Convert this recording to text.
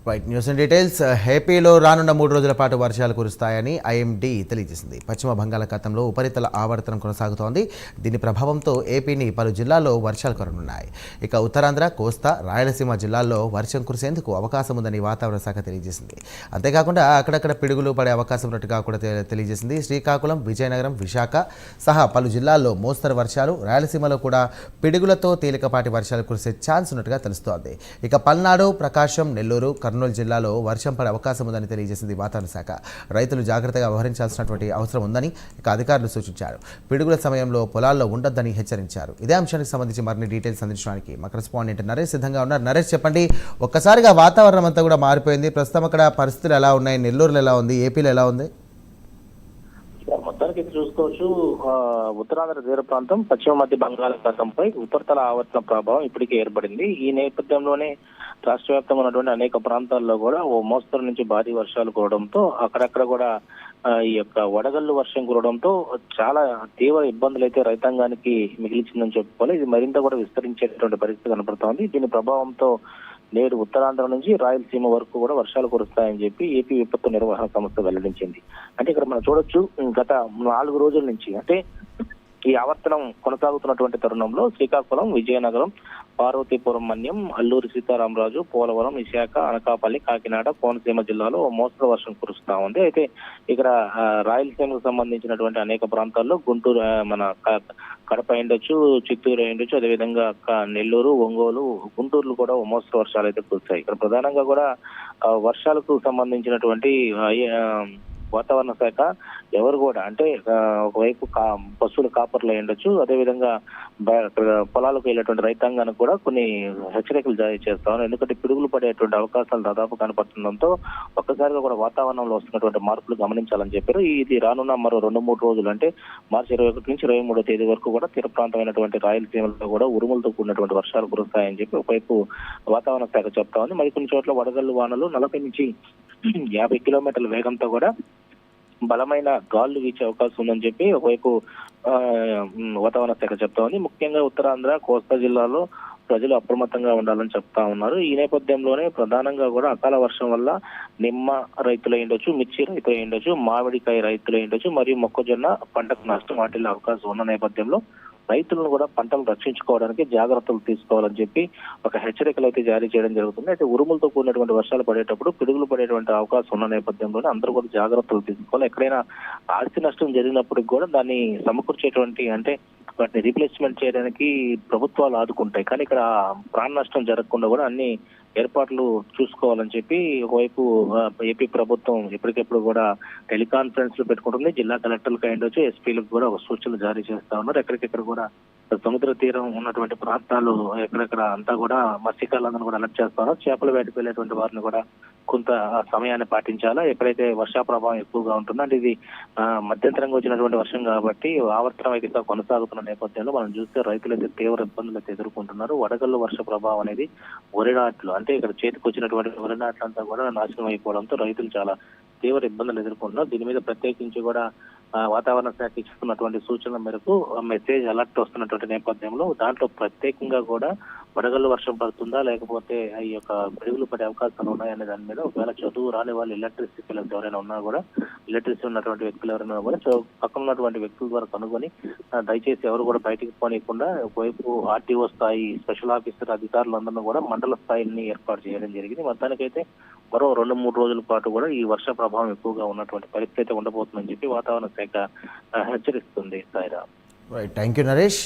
Right news and details. ఏపీలో రానున్న 3 రోజుల పాటు వర్షాలు కురుస్తాయని ఐఎండీ తెలియజేసింది. పశ్చిమ బంగాళాఖాతంలో ఉపరితల ఆవర్తనం కొనసాగుతోంది. దీని ప్రభావంతో ఏపీని పలు జిల్లాల్లో వర్షాలు కురనున్నాయి. ఇక ఉత్తరాంధ్ర, కోస్తా, రాయలసీమ జిల్లాల్లో వర్షం కురిసేందుకు అవకాశం ఉందని వాతావరణ శాఖ తెలియజేసింది. అంతేకాకుండా అక్కడక్కడ పిడుగులు పడే అవకాశం ఉన్నట్టుగా కూడా తెలియజేసింది. శ్రీకాకుళం, విజయనగరం, విశాఖ సహా పలు జిల్లాల్లో మోస్తరు వర్షాలు, రాయలసీమలో కూడా పిడుగులతో తేలికపాటి వర్షాలు కురిసే ఛాన్స్ ఉన్నట్టుగా తెలుస్తోంది. ఇక పల్నాడు, ప్రకాశం, నెల్లూరు, కర్నూలు జిల్లాలో వర్షం పడే అవకాశం ఉందని తెలియజేసింది వాతావరణ శాఖ. రైతులు జాగ్రత్తగా వ్యవహరించాల్సినటువంటి అవసరం ఉందని ఇక అధికారులు సూచించారు. పిడుగుల సమయంలో పొలాల్లో ఉండొద్దని హెచ్చరించారు. ఇదే అంశానికి సంబంధించి మరిన్ని డీటెయిల్స్ అందించడానికి మా కరెస్పాండెంట్ నరేష్ సిద్ధంగా ఉన్నారు. నరేష్, చెప్పండి, ఒక్కసారిగా వాతావరణం అంతా కూడా మారిపోయింది. ప్రస్తుతం అక్కడ పరిస్థితులు ఎలా ఉన్నాయి? నెల్లూరులో ఎలా ఉంది? ఏపీలో ఎలా ఉంది? మొత్తానికి చూసుకోవచ్చు, ఉత్తరాంధ్ర తీర ప్రాంతం, పశ్చిమ మధ్య బంగాళాఖాతంపై ఉపరితల ఆవర్తన ప్రభావం ఇప్పటికే ఏర్పడింది. ఈ నేపథ్యంలోనే రాష్ట్ర వ్యాప్తంగా ఉన్నటువంటి అనేక ప్రాంతాల్లో కూడా ఓ మోస్తరు నుంచి భారీ వర్షాలు కురవడంతో అక్కడక్కడ కూడా ఈ యొక్క వడగళ్లు వర్షం కురవడంతో చాలా తీవ్ర ఇబ్బందులు అయితే రైతాంగానికి మిగిలిచిందని చెప్పుకోవాలి. ఇది మరింత కూడా విస్తరించేటువంటి పరిస్థితి కనపడుతోంది. దీని ప్రభావంతో నేడు ఉత్తరాంధ్ర నుంచి రాయలసీమ వరకు కూడా వర్షాలు కురుస్తాయని చెప్పి ఏపీ విపత్తు నిర్వహణ సంస్థ వెల్లడించింది. అంటే ఇక్కడ మనం చూడొచ్చు, గత 4 రోజుల నుంచి అంటే ఈ ఆవర్తనం కొనసాగుతున్నటువంటి తరుణంలో శ్రీకాకుళం, విజయనగరం, పార్వతీపురం మన్యం, అల్లూరి సీతారామరాజు, పోలవరం, విశాఖ, అనకాపల్లి, కాకినాడ, కోనసీమ జిల్లాలో మోస్తరు వర్షం కురుస్తా ఉంది. అయితే ఇక్కడ రాయలసీమకు సంబంధించినటువంటి అనేక ప్రాంతాల్లో గుంటూరు, మన కడప అయ్యుండొచ్చు, చిత్తూరు అయ్యుండొచ్చు, అదేవిధంగా నెల్లూరు, ఒంగోలు, గుంటూరులో కూడా మోస్తరు వర్షాలు అయితే కురుస్తాయి. ఇక్కడ ప్రధానంగా కూడా వర్షాలకు సంబంధించినటువంటి వాతావరణ శాఖ ఎవరు కూడా అంటే ఒకవైపు పశువుల కాపర్లు అయ్యుండొచ్చు, అదేవిధంగా పొలాలకు వెళ్ళేటువంటి రైతాంగానికి కూడా కొన్ని హెచ్చరికలు జారీ చేస్తాను. ఎందుకంటే పిడుగులు పడేటువంటి అవకాశాలు దాదాపు కనపడుతుండడంతో ఒక్కసారిగా కూడా వాతావరణంలో వస్తున్నటువంటి మార్పులు గమనించాలని చెప్పారు. ఇది రానున్న మరో 2-3 రోజులు అంటే మార్చి 21 నుంచి 23వ తేదీ వరకు కూడా తీర ప్రాంతమైనటువంటి రాయలసీమలో కూడా ఉరుములతో కూడినటువంటి వర్షాలు కురుస్తాయని చెప్పి ఒకవైపు వాతావరణ శాఖ చెప్తా ఉంది. మరికొన్ని చోట్ల వడగళ్లు వానలు 40 నుంచి 50 కిలోమీటర్ల వేగంతో కూడా బలమైన గాలులు వీచే అవకాశం ఉందని చెప్పి ఒకవైపు వాతావరణ శాఖ చెప్తా ఉంది. ముఖ్యంగా ఉత్తరాంధ్ర, కోస్తా జిల్లాలో ప్రజలు అప్రమత్తంగా ఉండాలని చెప్తా ఉన్నారు. ఈ నేపథ్యంలోనే ప్రధానంగా కూడా అకాల వర్షం వల్ల నిమ్మ రైతులు అయ్యుండొచ్చు, మిర్చి రైతులు అయ్యుండొచ్చు, మామిడికాయ రైతులు అయ్యుండొచ్చు, మరియు మొక్కజొన్న పంటకు నష్టం వాటిల్లే అవకాశం ఉన్న నేపథ్యంలో రైతులను కూడా పంటలు రక్షించుకోవడానికి జాగ్రత్తలు తీసుకోవాలని చెప్పి ఒక హెచ్చరికలు అయితే జారీ చేయడం జరుగుతుంది. అయితే ఉరుములతో కూడినటువంటి వర్షాలు పడేటప్పుడు పిడుగులు పడేటువంటి అవకాశం ఉన్న నేపథ్యంలోనే అందరూ కూడా జాగ్రత్తలు తీసుకోవాలి. ఎక్కడైనా ఆస్తి నష్టం జరిగినప్పటికి కూడా దాన్ని సమకూర్చేటువంటి అంటే వాటిని రీప్లేస్మెంట్ చేయడానికి ప్రభుత్వాలు ఆదుకుంటాయి. కానీ ఇక్కడ ప్రాణ నష్టం జరగకుండా కూడా అన్ని ఏర్పాట్లు చూసుకోవాలని చెప్పి ఒకవైపు ఏపీ ప్రభుత్వం ఎప్పటికెప్పుడు కూడా టెలికాన్ఫరెన్స్లు పెట్టుకుంటుంది. జిల్లా కలెక్టర్లకు అయ్యుండొచ్చు, ఎస్పీలకు కూడా ఒక సూచనలు జారీ చేస్తా ఉన్నారు. ఎక్కడికెక్కడ కూడా సముద్ర తీరం ఉన్నటువంటి ప్రాంతాలు ఎక్కడెక్కడ అంతా కూడా మత్స్యకారులందరూ కూడా అలర్ట్ చేస్తా ఉన్నారు. చేపల వేటకు వెళ్ళేటువంటి వారిని కూడా కొంత సమయాన్ని పాటించాలా. ఎక్కడైతే వర్షా ప్రభావం ఎక్కువగా ఉంటుందో అంటే ఇది మధ్యంతరంగా వచ్చినటువంటి వర్షం కాబట్టి ఆవర్తనం అయితే కొనసాగుతున్న నేపథ్యంలో మనం చూస్తే రైతులు అయితే తీవ్ర ఇబ్బందులు అయితే ఎదుర్కొంటున్నారు. వడగళ్ళు వర్ష ప్రభావం అనేది వరి నాట్లు అంటే ఇక్కడ చేతికి వచ్చినటువంటి వరి నాట్లంతా కూడా నాశనం అయిపోవడంతో రైతులు చాలా తీవ్ర ఇబ్బందులు ఎదుర్కొంటున్నారు. దీని మీద ప్రత్యేకించి కూడా వాతావరణ శాఖ ఇస్తున్నటువంటి సూచనల మేరకు మెసేజ్ అలర్ట్ వస్తున్నటువంటి నేపథ్యంలో దాంట్లో ప్రత్యేకంగా కూడా వడగళ్ళు వర్షం పడుతుందా లేకపోతే ఈ యొక్క పిడుగులు పడే అవకాశాలు ఉన్నాయనే దాని మీద ఒకవేళ చదువు రాని వాళ్ళు ఎలక్ట్రిసిటీ పిల్లలు ఎవరైనా ఉన్నా కూడా ఎలక్ట్రిసిటీ ఉన్నటువంటి వ్యక్తులు ఎవరైనా కూడా పక్కన ఉన్నటువంటి వ్యక్తుల ద్వారా కనుగొని దయచేసి ఎవరు కూడా బయటికి పోనీయకుండా ఒకవైపు ఆర్టీఓ స్థాయి, స్పెషల్ ఆఫీసర్ అధికారులందరూ కూడా మండల స్థాయిని ఏర్పాటు చేయడం జరిగింది. మొత్తానికైతే మరో 2-3 రోజుల పాటు కూడా ఈ వర్ష ప్రభావం ఎక్కువగా ఉన్నటువంటి పరిస్థితి అయితే ఉండబోతుందని చెప్పి వాతావరణ శాఖ హెచ్చరిస్తుంది. Saira. Right, thank you Naresh.